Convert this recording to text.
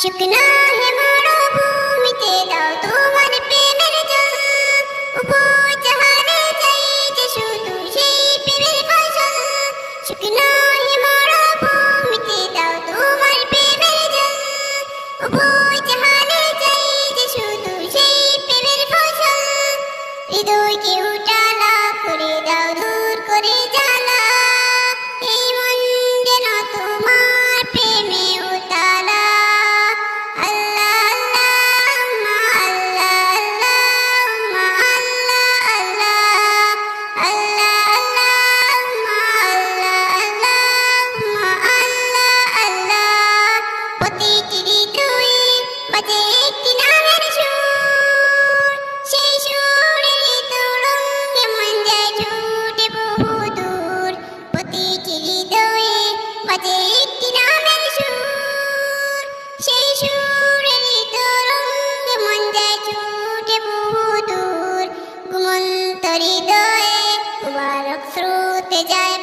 শুকনা হে মরুভূমিতে দাও তোমার প্রেমের জল, উপর জাহানে চাইছে শুধু সেই প্রেমের ফসল। শুকনা হে মরুভূমিতে দাও তোমার প্রেমের জল, উপর জাহানে চাইছে শুধু সেই প্রেমের ফসল। হৃদয়কে উঠালা করে দাও দূর করে জ্বালা, এই মন যেন তোমার প্রেমে উতালা। আল্লাহ আল্লাহুম্মা আল্লাহ আল্লাহুম্মা আল্লাহ আল্লাহ আল্লাহ আল্লাহুম্মা আল্লাহ আল্লাহুম্মা আল্লাহ আল্লাহ। প্রতিটি হৃদয়ে বাজে একটি নামের সুর, সেই সুরের তরঙ্গে মন যায় ছুটে বহু দূর। প্রতিটি হৃদয়ে বাজে একটি নামের সুর, সেই সুরের তরঙ্গে মন যায় ছুটে বহু দূর। ঘুমন্ত হৃদয়ে মুবারক স্রোতে যায়